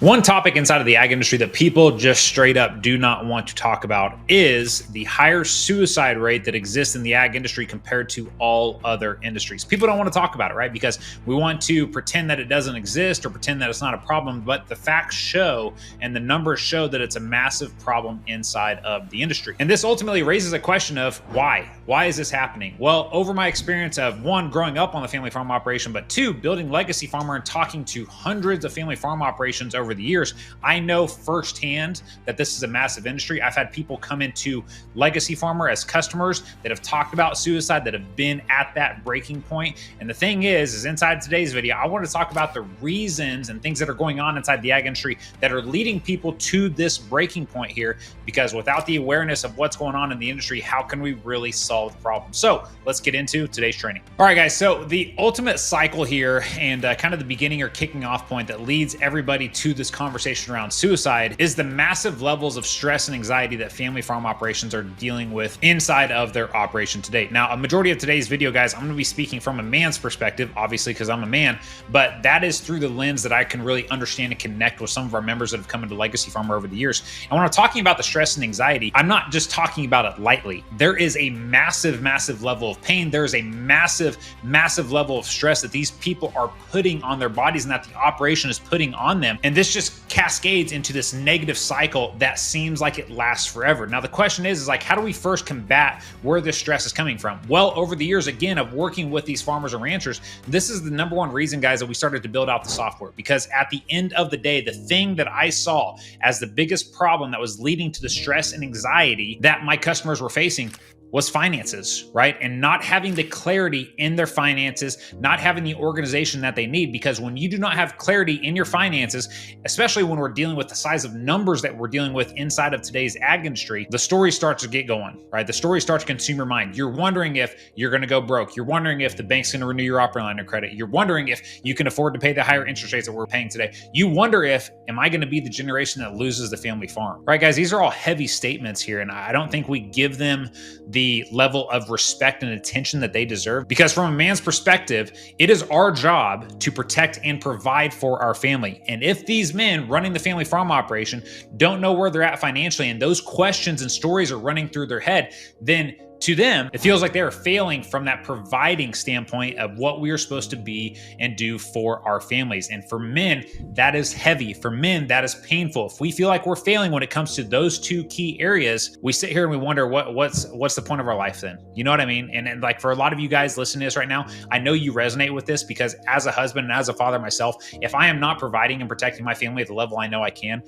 One topic inside of the ag industry that people just straight up do not want to talk about is the higher suicide rate that exists in the ag industry compared to all other industries. People don't want to talk about it, right? Because we want to pretend that it doesn't exist or pretend that it's not a problem, but the facts show and the numbers show that it's a massive problem inside of the industry. And this ultimately raises a question of why? Why is this happening? Well, over my experience of one, growing up on the family farm operation, but two, building Legacy Farmer and talking to hundreds of family farm operations over the years, I know firsthand that this is a massive industry. I've had people come into Legacy Farmer as customers that have talked about suicide, that have been at that breaking point. And the thing is inside today's video, I want to talk about the reasons and things that are going on inside the ag industry that are leading people to this breaking point here, because without the awareness of what's going on in the industry, how can we really solve the problem? So let's get into today's training. All right, guys. So the ultimate cycle here and kind of the beginning or kicking off point that leads everybody to this conversation around suicide is the massive levels of stress and anxiety that family farm operations are dealing with inside of their operation today. Now, a majority of today's video, guys, I'm going to be speaking from a man's perspective, obviously, because I'm a man, but that is through the lens that I can really understand and connect with some of our members that have come into Legacy Farmer over the years. And when I'm talking about the stress and anxiety, I'm not just talking about it lightly. There is a massive, massive level of pain. There is a massive, massive level of stress that these people are putting on their bodies and that the operation is putting on them. And this just cascades into this negative cycle that seems like it lasts forever. Now, the question is like, how do we first combat where this stress is coming from? Well, over the years, again, of working with these farmers and ranchers, this is the number one reason, guys, that we started to build out the software. Because at the end of the day, the thing that I saw as the biggest problem that was leading to the stress and anxiety that my customers were facing was finances, right? And not having the clarity in their finances, not having the organization that they need. Because when you do not have clarity in your finances, especially when we're dealing with the size of numbers that we're dealing with inside of today's ag industry, the story starts to get going, right? The story starts to consume your mind. You're wondering if you're going to go broke. You're wondering if the bank's going to renew your operating line of credit. You're wondering if you can afford to pay the higher interest rates that we're paying today. You wonder if, am I going to be the generation that loses the family farm? Right, guys, these are all heavy statements here. And I don't think we give them the level of respect and attention that they deserve, because from a man's perspective, it is our job to protect and provide for our family. And if these men running the family farm operation don't know where they're at financially, and those questions and stories are running through their head, then to them, it feels like they are failing from that providing standpoint of what we are supposed to be and do for our families. And for men, that is heavy. For men, that is painful. If we feel like we're failing when it comes to those two key areas, we sit here and we wonder what's the point of our life then? You know what I mean? And like for a lot of you guys listening to this right now, I know you resonate with this, because as a husband and as a father myself, if I am not providing and protecting my family at the level I know I can,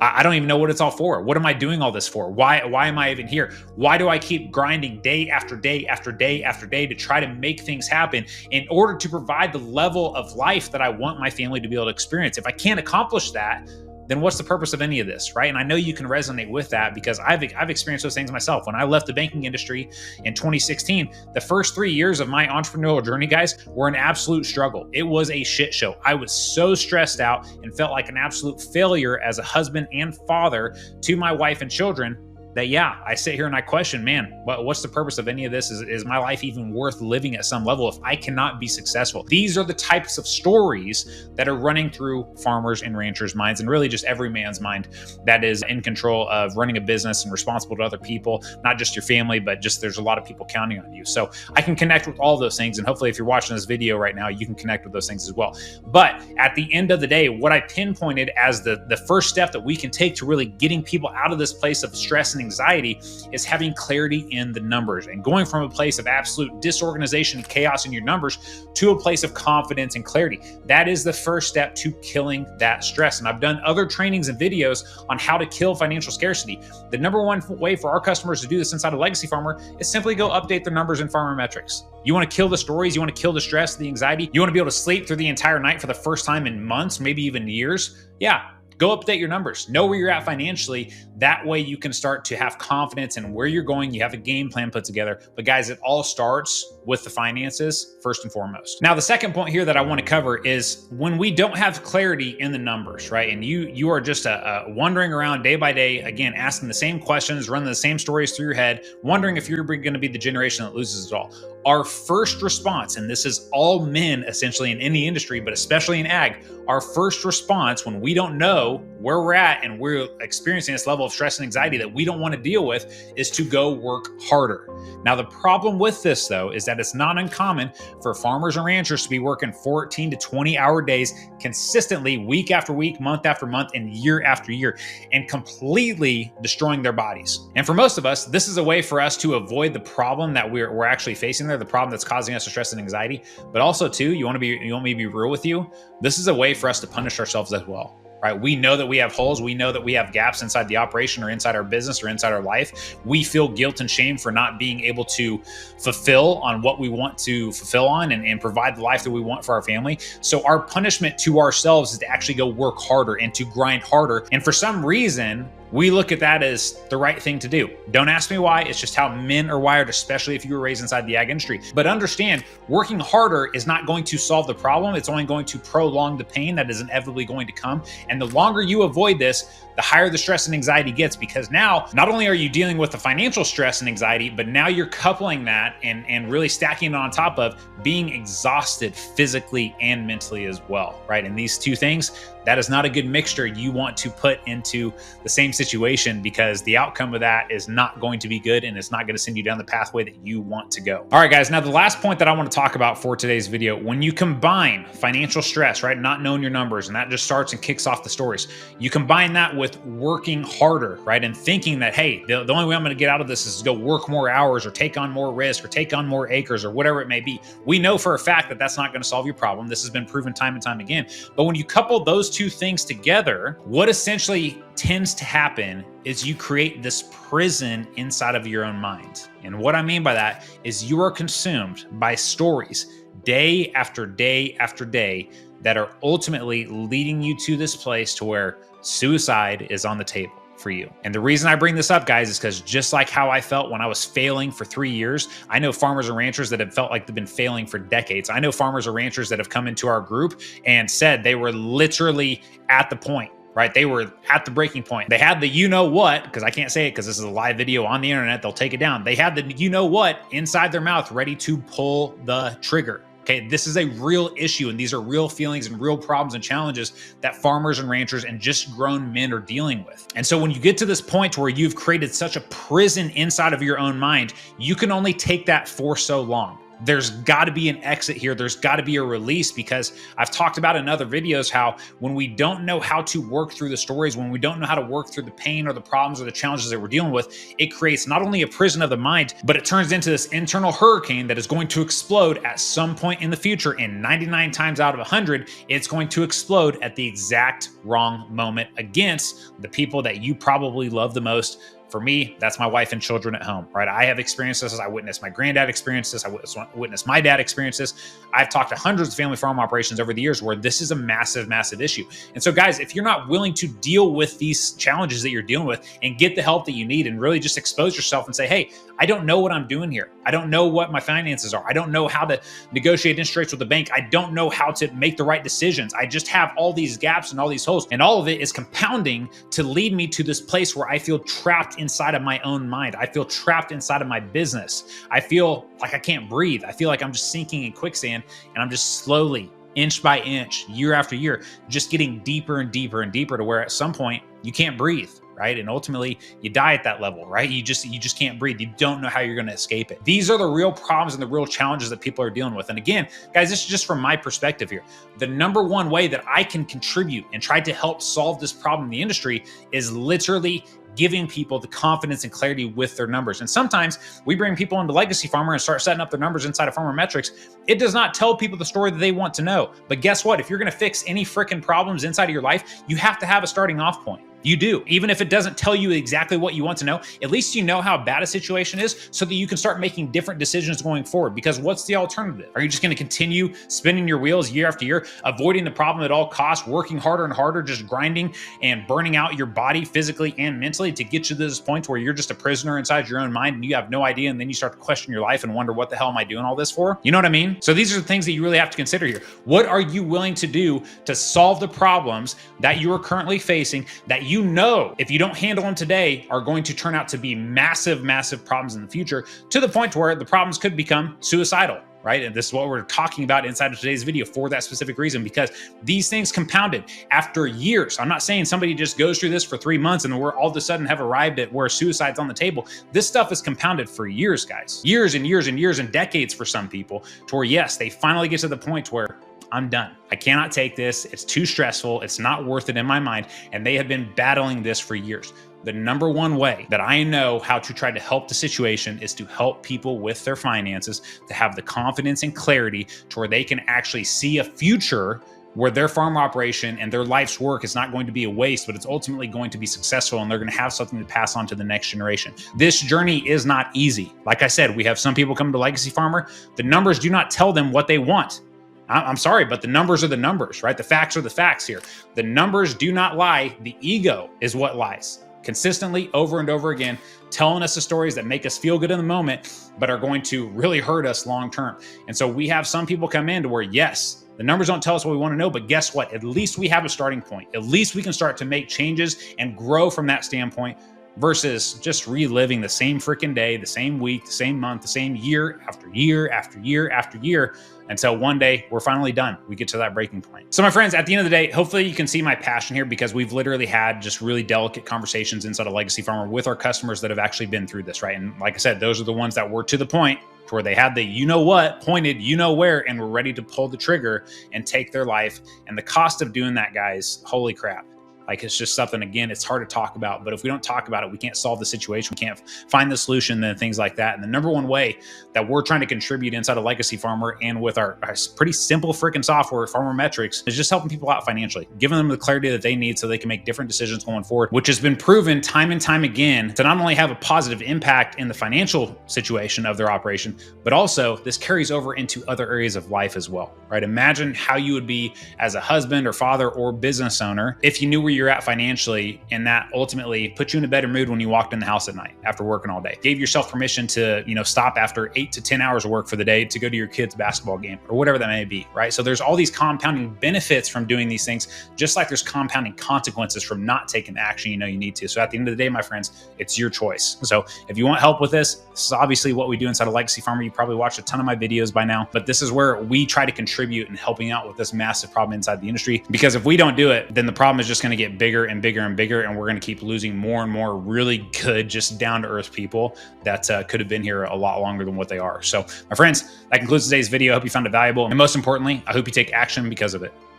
I don't even know what it's all for. What am I doing all this for? Why am I even here? Why do I keep grinding day after day after day after day to try to make things happen in order to provide the level of life that I want my family to be able to experience? If I can't accomplish that, then what's the purpose of any of this, right? And I know you can resonate with that, because I've experienced those things myself. When I left the banking industry in 2016, the first 3 years of my entrepreneurial journey, guys, were an absolute struggle. It was a shit show. I was so stressed out and felt like an absolute failure as a husband and father to my wife and children, that, yeah, I sit here and I question, man, what's the purpose of any of this? Is my life even worth living at some level if I cannot be successful? These are the types of stories that are running through farmers and ranchers' minds, and really just every man's mind that is in control of running a business and responsible to other people, not just your family, but just there's a lot of people counting on you. So I can connect with all of those things. And hopefully if you're watching this video right now, you can connect with those things as well. But at the end of the day, what I pinpointed as the first step that we can take to really getting people out of this place of stress and anxiety is having clarity in the numbers and going from a place of absolute disorganization and chaos in your numbers to a place of confidence and clarity. That is the first step to killing that stress. And I've done other trainings and videos on how to kill financial scarcity. The number one way for our customers to do this inside of Legacy Farmer is simply go update their numbers in Farmer Metrics. You want to kill the stories, you want to kill the stress, the anxiety, you want to be able to sleep through the entire night for the first time in months, maybe even years. Yeah. Go update your numbers. Know where you're at financially. That way you can start to have confidence in where you're going. You have a game plan put together. But guys, it all starts with the finances first and foremost. Now, the second point here that I want to cover is when we don't have clarity in the numbers, right? And you are just wandering around day by day, again, asking the same questions, running the same stories through your head, wondering if you're going to be the generation that loses it all. Our first response, and this is all men essentially in any industry, but especially in ag, our first response when we don't know where we're at and we're experiencing this level of stress and anxiety that we don't want to deal with is to go work harder. Now, the problem with this, though, is that it's not uncommon for farmers and ranchers to be working 14 to 20-hour days consistently, week after week, month after month, and year after year, and completely destroying their bodies. And for most of us, this is a way for us to avoid the problem that we're actually facing there, the problem that's causing us stress and anxiety. But also, too, you want me to be real with you? This is a way for us to punish ourselves as well. Right? We know that we have holes. We know that we have gaps inside the operation or inside our business or inside our life. We feel guilt and shame for not being able to fulfill on what we want to fulfill on and provide the life that we want for our family. So our punishment to ourselves is to actually go work harder and to grind harder. And for some reason, we look at that as the right thing to do. Don't ask me why. It's just how men are wired, especially if you were raised inside the ag industry. But understand, working harder is not going to solve the problem. It's only going to prolong the pain that is inevitably going to come. And the longer you avoid this, the higher the stress and anxiety gets, because now not only are you dealing with the financial stress and anxiety, but now you're coupling that and really stacking it on top of being exhausted physically and mentally as well, right? And these two things, that is not a good mixture you want to put into the same situation, because the outcome of that is not going to be good and it's not going to send you down the pathway that you want to go. All right, guys, now the last point that I want to talk about for today's video, when you combine financial stress, right, not knowing your numbers, and that just starts and kicks off the stories, you combine that with working harder, right, and thinking that, hey, the only way I'm going to get out of this is to go work more hours or take on more risk or take on more acres or whatever it may be. We know for a fact that that's not going to solve your problem. This has been proven time and time again. But when you couple those two things together, what essentially tends to happen is you create this prison inside of your own mind. And what I mean by that is you are consumed by stories day after day after day that are ultimately leading you to this place to where suicide is on the table for you. And the reason I bring this up, guys, is because just like how I felt when I was failing for 3 years, I know farmers and ranchers that have felt like they've been failing for decades. I know farmers or ranchers that have come into our group and said they were literally at the point, right? They were at the breaking point. They had the you know what, because I can't say it because this is a live video on the internet, they'll take it down. They had the you know what inside their mouth ready to pull the trigger. Okay, this is a real issue, and these are real feelings and real problems and challenges that farmers and ranchers and just grown men are dealing with. And so when you get to this point where you've created such a prison inside of your own mind, you can only take that for so long. There's got to be an exit here. There's got to be a release, because I've talked about in other videos how when we don't know how to work through the stories, when we don't know how to work through the pain or the problems or the challenges that we're dealing with, it creates not only a prison of the mind, but it turns into this internal hurricane that is going to explode at some point in the future. And 99 times out of 100, it's going to explode at the exact wrong moment against the people that you probably love the most. For me, that's my wife and children at home, right? I have experienced this. I witnessed my granddad experience this. I witnessed my dad experience this. I've talked to hundreds of family farm operations over the years where this is a massive, massive issue. And so, guys, if you're not willing to deal with these challenges that you're dealing with and get the help that you need and really just expose yourself and say, hey, I don't know what I'm doing here. I don't know what my finances are. I don't know how to negotiate interest rates with the bank. I don't know how to make the right decisions. I just have all these gaps and all these holes. And all of it is compounding to lead me to this place where I feel trapped inside of my own mind. I feel trapped inside of my business. I feel like I can't breathe. I feel like I'm just sinking in quicksand, and I'm just slowly, inch by inch, year after year, just getting deeper and deeper and deeper to where at some point you can't breathe. Right? And ultimately you die at that level, right? You just can't breathe. You don't know how you're going to escape it. These are the real problems and the real challenges that people are dealing with. And again, guys, this is just from my perspective here. The number one way that I can contribute and try to help solve this problem in the industry is literally giving people the confidence and clarity with their numbers. And sometimes we bring people into Legacy Farmer and start setting up their numbers inside of Farmer Metrics. It does not tell people the story that they want to know. But guess what? If you're going to fix any freaking problems inside of your life, you have to have a starting off point. You do. Even if it doesn't tell you exactly what you want to know, at least you know how bad a situation is so that you can start making different decisions going forward. Because what's the alternative? Are you just going to continue spinning your wheels year after year, avoiding the problem at all costs, working harder and harder, just grinding and burning out your body physically and mentally to get you to this point where you're just a prisoner inside your own mind and you have no idea, and then you start to question your life and wonder, what the hell am I doing all this for? You know what I mean? So these are the things that you really have to consider here. What are you willing to do to solve the problems that you are currently facing that you know, if you don't handle them today, are going to turn out to be massive, massive problems in the future, to the point where the problems could become suicidal, right? And this is what we're talking about inside of today's video for that specific reason, because these things compounded after years. I'm not saying somebody just goes through this for 3 months and we're all of a sudden have arrived at where suicide's on the table. This stuff is compounded for years, guys. Years and years and years and decades for some people, to where, yes, they finally get to the point where I'm done. I cannot take this. It's too stressful. It's not worth it in my mind. And they have been battling this for years. The number one way that I know how to try to help the situation is to help people with their finances, to have the confidence and clarity to where they can actually see a future where their farm operation and their life's work is not going to be a waste, but it's ultimately going to be successful, and they're going to have something to pass on to the next generation. This journey is not easy. Like I said, we have some people come to Legacy Farmer. The numbers do not tell them what they want. I'm sorry, but the numbers are the numbers, right? The facts are the facts here. The numbers do not lie. The ego is what lies. Consistently, over and over again, telling us the stories that make us feel good in the moment, but are going to really hurt us long term. And so we have some people come in to where, yes, the numbers don't tell us what we want to know, but guess what? At least we have a starting point. At least we can start to make changes and grow from that standpoint, versus just reliving the same freaking day, the same week, the same month, the same year after year after year after year, until one day we're finally done. We get to that breaking point. So my friends, at the end of the day, hopefully you can see my passion here, because we've literally had just really delicate conversations inside of Legacy Farmer with our customers that have actually been through this, right? And like I said, those are the ones that were to the point to where they had the you know what pointed, you know where, and were ready to pull the trigger and take their life. And the cost of doing that, guys, holy crap. Like, it's just something, again, it's hard to talk about, but if we don't talk about it, we can't solve the situation. We can't find the solution and things like that. And the number one way that we're trying to contribute inside of Legacy Farmer and with our pretty simple freaking software, Farmer Metrics, is just helping people out financially, giving them the clarity that they need so they can make different decisions going forward, which has been proven time and time again to not only have a positive impact in the financial situation of their operation, but also this carries over into other areas of life as well, right? Imagine how you would be as a husband or father or business owner if you knew where you're at financially, and that ultimately put you in a better mood when you walked in the house at night after working all day. Gave yourself permission to, stop after 8 to 10 hours of work for the day to go to your kid's basketball game or whatever that may be, right? So there's all these compounding benefits from doing these things, just like there's compounding consequences from not taking the action you need to. So at the end of the day, my friends, it's your choice. So if you want help with this is obviously what we do inside of Legacy Farmer. You probably watched a ton of my videos by now, but this is where we try to contribute in helping out with this massive problem inside the industry. Because if we don't do it, then the problem is just going to get bigger and bigger and bigger, and we're going to keep losing more and more really good, just down to earth people that could have been here a lot longer than what they are. So my friends, that concludes today's video. I hope you found it valuable. And most importantly, I hope you take action because of it.